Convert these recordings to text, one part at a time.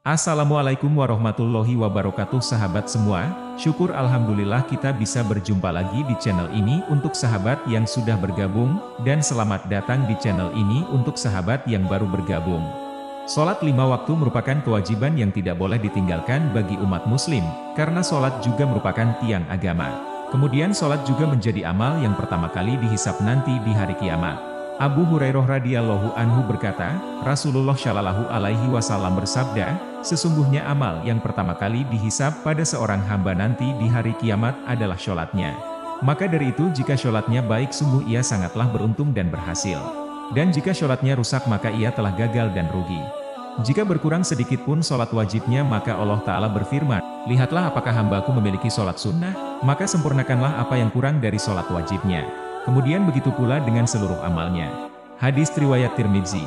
Assalamualaikum warahmatullahi wabarakatuh sahabat semua, syukur alhamdulillah kita bisa berjumpa lagi di channel ini untuk sahabat yang sudah bergabung, dan selamat datang di channel ini untuk sahabat yang baru bergabung. Sholat 5 waktu merupakan kewajiban yang tidak boleh ditinggalkan bagi umat muslim, karena sholat juga merupakan tiang agama. Kemudian sholat juga menjadi amal yang pertama kali dihisab nanti di hari kiamat. Abu Hurairah radhiyallahu anhu berkata, Rasulullah shallallahu alaihi wasallam bersabda, sesungguhnya amal yang pertama kali dihisab pada seorang hamba nanti di hari kiamat adalah sholatnya. Maka dari itu jika sholatnya baik sungguh ia sangatlah beruntung dan berhasil. Dan jika sholatnya rusak maka ia telah gagal dan rugi. Jika berkurang sedikit pun sholat wajibnya maka Allah Ta'ala berfirman, lihatlah apakah hambaku memiliki sholat sunnah, maka sempurnakanlah apa yang kurang dari sholat wajibnya. Kemudian begitu pula dengan seluruh amalnya. Hadis riwayat Tirmidzi.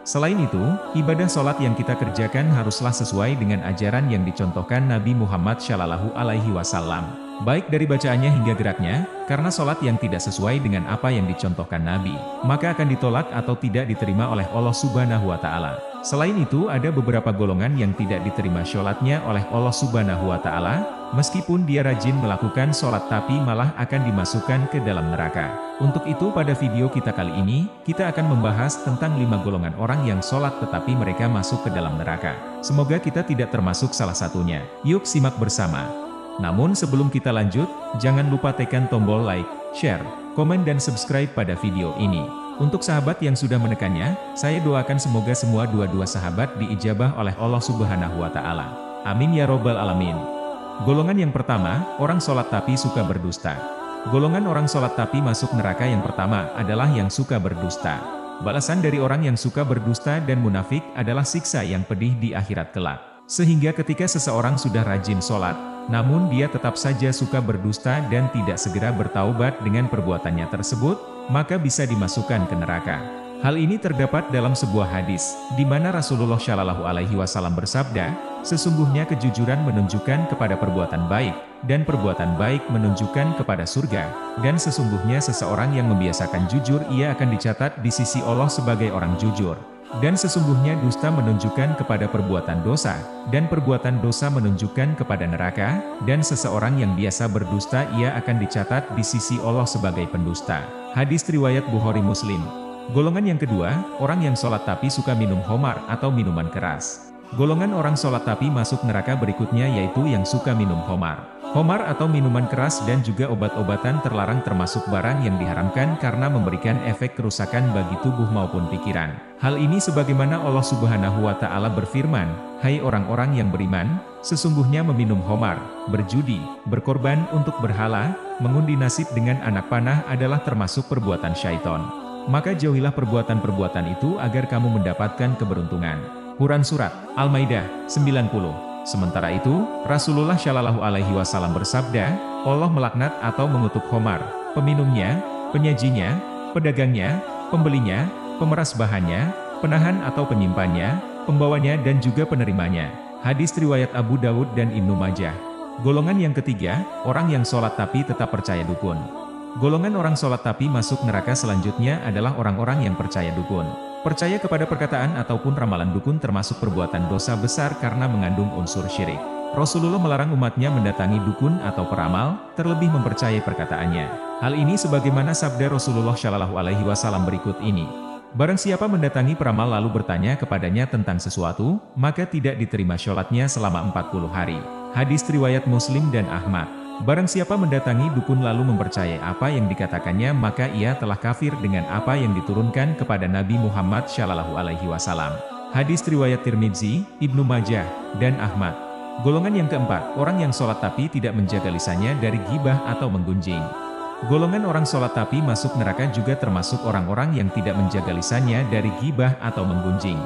Selain itu, ibadah sholat yang kita kerjakan haruslah sesuai dengan ajaran yang dicontohkan Nabi Muhammad Shallallahu Alaihi Wasallam, baik dari bacaannya hingga geraknya, karena sholat yang tidak sesuai dengan apa yang dicontohkan Nabi, maka akan ditolak atau tidak diterima oleh Allah Subhanahu Wa Taala. Selain itu ada beberapa golongan yang tidak diterima sholatnya oleh Allah Subhanahu Wa Taala, meskipun dia rajin melakukan sholat tapi malah akan dimasukkan ke dalam neraka. Untuk itu pada video kita kali ini, kita akan membahas tentang 5 golongan orang yang sholat tetapi mereka masuk ke dalam neraka. Semoga kita tidak termasuk salah satunya. Yuk simak bersama. Namun sebelum kita lanjut, jangan lupa tekan tombol like, share, komen dan subscribe pada video ini. Untuk sahabat yang sudah menekannya, saya doakan semoga semua dua sahabat diijabah oleh Allah Subhanahu Wa Taala. Amin ya robbal alamin. Golongan yang pertama, orang sholat tapi suka berdusta. Golongan orang sholat tapi masuk neraka yang pertama adalah yang suka berdusta. Balasan dari orang yang suka berdusta dan munafik adalah siksa yang pedih di akhirat kelak. Sehingga ketika seseorang sudah rajin sholat, namun dia tetap saja suka berdusta dan tidak segera bertaubat dengan perbuatannya tersebut, maka bisa dimasukkan ke neraka. Hal ini terdapat dalam sebuah hadis, di mana Rasulullah Shallallahu Alaihi Wasallam bersabda, sesungguhnya kejujuran menunjukkan kepada perbuatan baik, dan perbuatan baik menunjukkan kepada surga, dan sesungguhnya seseorang yang membiasakan jujur ia akan dicatat di sisi Allah sebagai orang jujur. Dan sesungguhnya dusta menunjukkan kepada perbuatan dosa, dan perbuatan dosa menunjukkan kepada neraka, dan seseorang yang biasa berdusta ia akan dicatat di sisi Allah sebagai pendusta. Hadis riwayat Bukhari Muslim. Golongan yang kedua, orang yang sholat tapi suka minum khamar atau minuman keras. Golongan orang sholat tapi masuk neraka berikutnya yaitu yang suka minum khamar. Khamar atau minuman keras dan juga obat-obatan terlarang termasuk barang yang diharamkan karena memberikan efek kerusakan bagi tubuh maupun pikiran. Hal ini sebagaimana Allah Subhanahu Wa Taala berfirman, hai orang-orang yang beriman, sesungguhnya meminum khamar, berjudi, berkorban untuk berhala, mengundi nasib dengan anak panah adalah termasuk perbuatan syaiton. Maka jauhilah perbuatan-perbuatan itu agar kamu mendapatkan keberuntungan. Quran Surat Al-Maidah 90. Sementara itu, Rasulullah Shallallahu Alaihi Wasallam bersabda, Allah melaknat atau mengutuk khamar, peminumnya, penyajinya, pedagangnya, pembelinya, pemeras bahannya, penahan atau penyimpannya, pembawanya dan juga penerimanya. Hadis riwayat Abu Dawud dan Ibnu Majah. Golongan yang ketiga, orang yang sholat tapi tetap percaya dukun. Golongan orang sholat tapi masuk neraka selanjutnya adalah orang-orang yang percaya dukun. Percaya kepada perkataan ataupun ramalan dukun termasuk perbuatan dosa besar karena mengandung unsur syirik. Rasulullah melarang umatnya mendatangi dukun atau peramal, terlebih mempercayai perkataannya. Hal ini sebagaimana sabda Rasulullah Shallallahu Alaihi Wasallam berikut ini. Barang siapa mendatangi peramal lalu bertanya kepadanya tentang sesuatu, maka tidak diterima sholatnya selama 40 hari. Hadis riwayat Muslim dan Ahmad. Barang siapa mendatangi dukun lalu mempercayai apa yang dikatakannya maka ia telah kafir dengan apa yang diturunkan kepada Nabi Muhammad Shallallahu Alaihi Wasallam. Hadis riwayat Tirmidzi, Ibnu Majah, dan Ahmad. Golongan yang keempat, orang yang sholat tapi tidak menjaga lisannya dari ghibah atau menggunjing. Golongan orang sholat tapi masuk neraka juga termasuk orang-orang yang tidak menjaga lisannya dari ghibah atau menggunjing.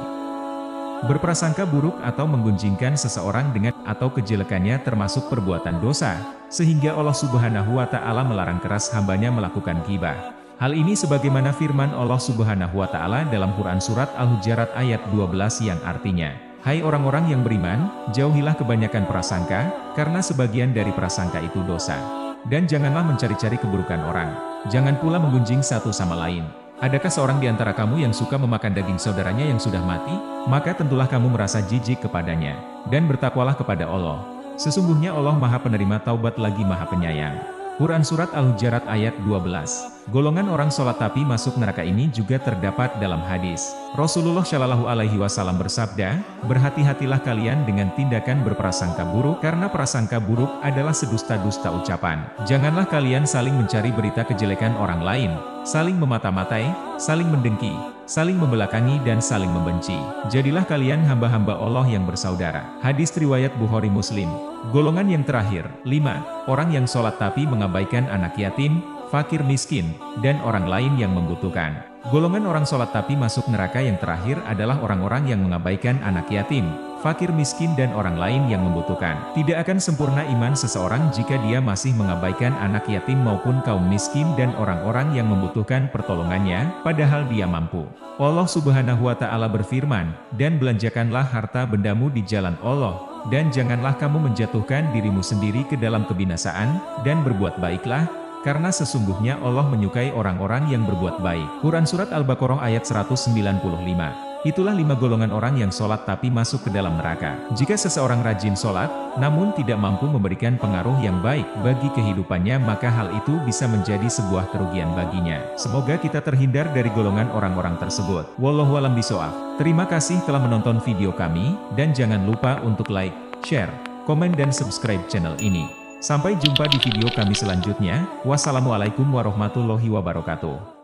Berprasangka buruk atau menggunjingkan seseorang dengan atau kejelekannya termasuk perbuatan dosa, sehingga Allah Subhanahu Wa Taala melarang keras hambanya melakukan ghibah. Hal ini sebagaimana firman Allah Subhanahu Wa Taala dalam Quran Surat Al-Hujurat ayat 12 yang artinya, hai orang-orang yang beriman, jauhilah kebanyakan prasangka, karena sebagian dari prasangka itu dosa. Dan janganlah mencari-cari keburukan orang, jangan pula menggunjing satu sama lain. Adakah seorang di antara kamu yang suka memakan daging saudaranya yang sudah mati? Maka tentulah kamu merasa jijik kepadanya. Dan bertakwalah kepada Allah. Sesungguhnya Allah Maha Penerima Taubat lagi Maha Penyayang. Quran Surat Al-Hujurat ayat 12. Golongan orang sholat tapi masuk neraka ini juga terdapat dalam hadis. Rasulullah Shallallahu Alaihi Wasallam bersabda, berhati-hatilah kalian dengan tindakan berprasangka buruk karena prasangka buruk adalah sedusta-dusta ucapan. Janganlah kalian saling mencari berita kejelekan orang lain, saling memata-matai, saling mendengki, saling membelakangi dan saling membenci. Jadilah kalian hamba-hamba Allah yang bersaudara. Hadis riwayat Bukhari Muslim. Golongan yang terakhir, 5. Orang yang sholat tapi mengabaikan anak yatim, fakir miskin, dan orang lain yang membutuhkan. Golongan orang sholat tapi masuk neraka yang terakhir adalah orang-orang yang mengabaikan anak yatim, fakir miskin dan orang lain yang membutuhkan. Tidak akan sempurna iman seseorang jika dia masih mengabaikan anak yatim maupun kaum miskin dan orang-orang yang membutuhkan pertolongannya, padahal dia mampu. Allah Subhanahu wa Ta'ala berfirman, dan belanjakanlah harta bendamu di jalan Allah, dan janganlah kamu menjatuhkan dirimu sendiri ke dalam kebinasaan, dan berbuat baiklah, karena sesungguhnya Allah menyukai orang-orang yang berbuat baik. Quran Surat Al-Baqarah ayat 195. Itulah 5 golongan orang yang sholat tapi masuk ke dalam neraka. Jika seseorang rajin sholat, namun tidak mampu memberikan pengaruh yang baik bagi kehidupannya, maka hal itu bisa menjadi sebuah kerugian baginya. Semoga kita terhindar dari golongan orang-orang tersebut. Wallahualam bishawab. Terima kasih telah menonton video kami, dan jangan lupa untuk like, share, komen dan subscribe channel ini. Sampai jumpa di video kami selanjutnya. Wassalamualaikum warahmatullahi wabarakatuh.